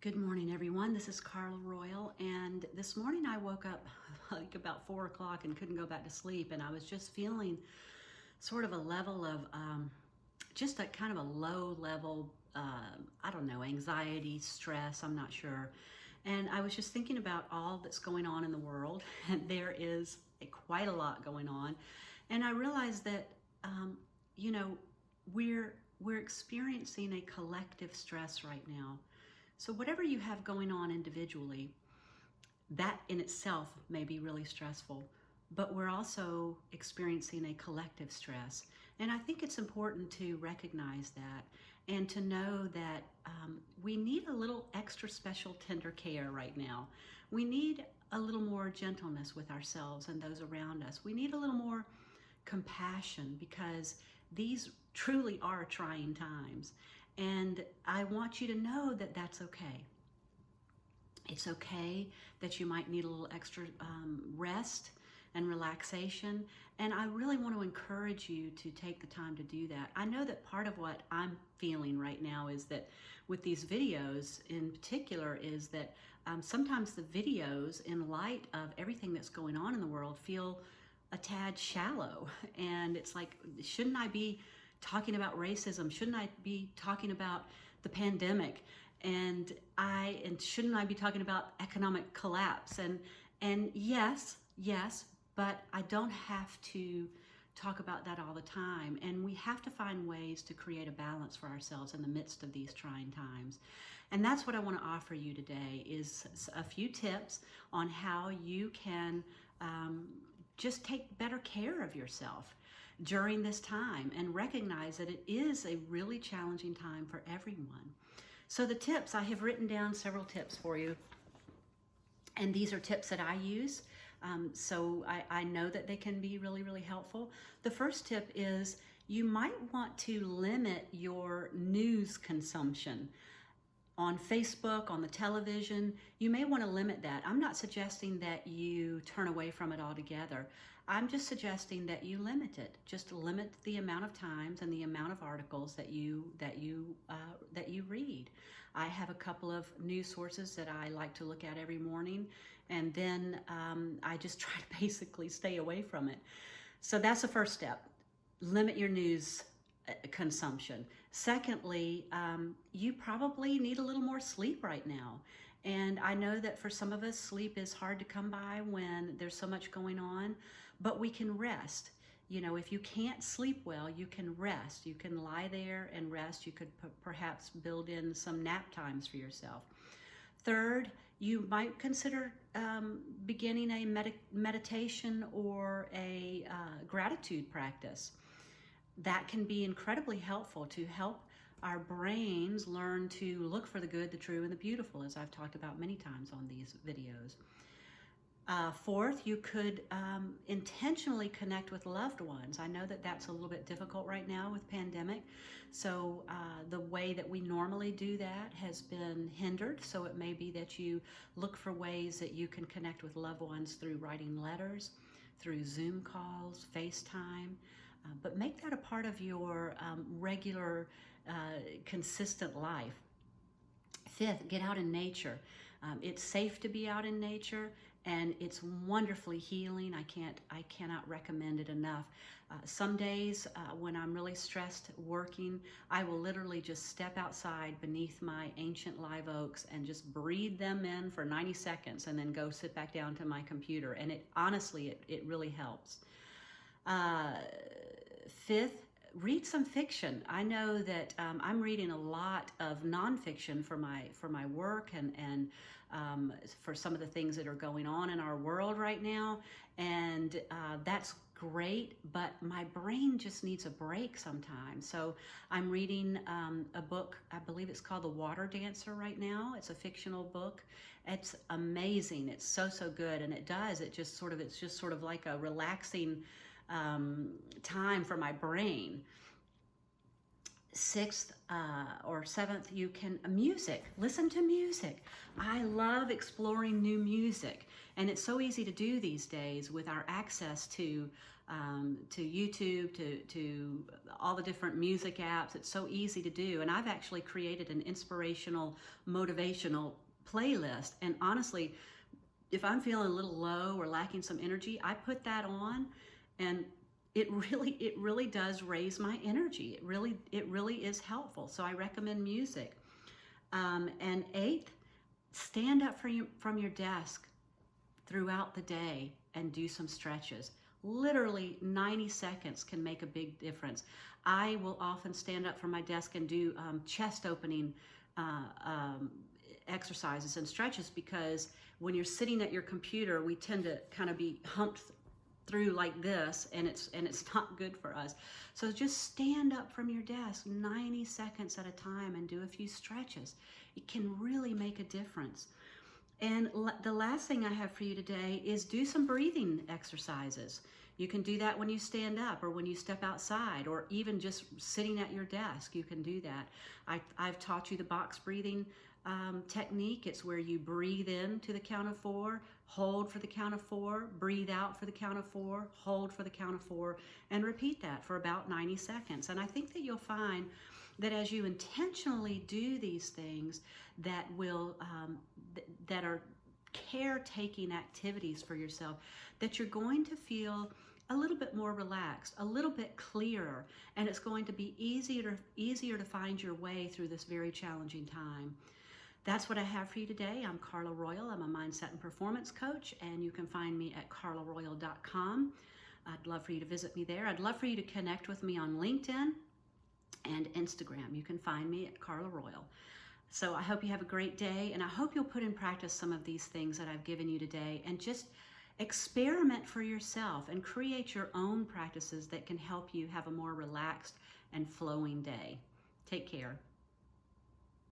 Good morning, everyone. This is Carla Royal, and this morning I woke up like about 4 o'clock and couldn't go back to sleep, and I was just feeling sort of a level of just a kind of a low level, I don't know, anxiety, stress, I'm not sure. And I was just thinking about all that's going on in the world, and there is quite a lot going on. And I realized that, um, you know, we're experiencing a collective stress right now. So whatever you have going on individually, that in itself may be really stressful, but we're also experiencing a collective stress. And I think it's important to recognize that and to know that we need a little extra special tender care right now. We need a little more gentleness with ourselves and those around us. We need a little more compassion because these truly are trying times. And I want you to know that that's okay. It's okay that you might need a little extra rest and relaxation. And I really want to encourage you to take the time to do that. I know that part of what I'm feeling right now is that with these videos in particular is that sometimes the videos, in light of everything that's going on in the world, feel a tad shallow. And it's like, shouldn't I be talking about racism? Shouldn't I be talking about the pandemic? And shouldn't I be talking about economic collapse? And yes, but I don't have to talk about that all the time. And we have to find ways to create a balance for ourselves in the midst of these trying times. And that's what I want to offer you today is a few tips on how you can just take better care of yourself during this time and recognize that it is a really challenging time for everyone. So the tips, I have written down several tips for you, and these are tips that I use. So I know that they can be really, really helpful. The first tip is you might want to limit your news consumption. On Facebook, on the television, you may want to limit that. I'm not suggesting that you turn away from it altogether. I'm just suggesting that you limit it. Just limit the amount of times and the amount of articles that you read. I have a couple of news sources that I like to look at every morning, and then I just try to basically stay away from it. So that's the first step. Limit your news consumption. Secondly, you probably need a little more sleep right now. And I know that for some of us, sleep is hard to come by when there's so much going on, but we can rest. You know, if you can't sleep well, you can rest. You can lie there and rest. You could perhaps build in some nap times for yourself. Third, you might consider beginning a meditation or a gratitude practice. That can be incredibly helpful to help our brains learn to look for the good, the true, and the beautiful, as I've talked about many times on these videos. Fourth, you could intentionally connect with loved ones. I know that that's a little bit difficult right now with pandemic, so the way that we normally do that has been hindered, so it may be that you look for ways that you can connect with loved ones through writing letters, through Zoom calls, FaceTime, but make that a part of your regular, consistent life. Fifth, get out in nature. It's safe to be out in nature, and it's wonderfully healing. I cannot recommend it enough. Some days when I'm really stressed working, I will literally just step outside beneath my ancient live oaks and just breathe them in for 90 seconds and then go sit back down to my computer. And it honestly, it really helps. Fifth, read some fiction. I know that I'm reading a lot of nonfiction for my work and for some of the things that are going on in our world right now, and that's great, but my brain just needs a break sometimes. So I'm reading a book, I believe it's called The Water Dancer right now. It's a fictional book. It's amazing. It's so good, and it's just sort of like a relaxing time for my brain. Sixth or seventh, you can listen to music. I love exploring new music, and it's so easy to do these days with our access to to YouTube, to all the different music apps. It's so easy to do. And I've actually created an inspirational, motivational playlist. And honestly, if I'm feeling a little low or lacking some energy, I put that on, and it really does raise my energy. It really is helpful. So I recommend music. And eighth, stand up from your desk throughout the day and do some stretches. Literally 90 seconds can make a big difference. I will often stand up from my desk and do chest opening exercises and stretches, because when you're sitting at your computer, we tend to kind of be humped through like this, and it's not good for us. So just stand up from your desk 90 seconds at a time and do a few stretches. It can really make a difference. And the last thing I have for you today is do some breathing exercises. You can do that when you stand up or when you step outside, or even just sitting at your desk. You can do that. I've taught you the box breathing technique. It's where you breathe in to the count of 4, hold for the count of 4, breathe out for the count of 4, hold for the count of 4, and repeat that for about 90 seconds. And I think that you'll find that as you intentionally do these things that will that are caretaking activities for yourself, that you're going to feel a little bit more relaxed, a little bit clearer, and it's going to be easier to find your way through this very challenging time. That's what I have for you today. I'm Carla Royal. I'm a mindset and performance coach, and you can find me at carlaroyal.com. I'd love for you to visit me there. I'd love for you to connect with me on LinkedIn and Instagram. You can find me at Carla Royal. So I hope you have a great day, and I hope you'll put in practice some of these things that I've given you today, and just experiment for yourself and create your own practices that can help you have a more relaxed and flowing day. Take care.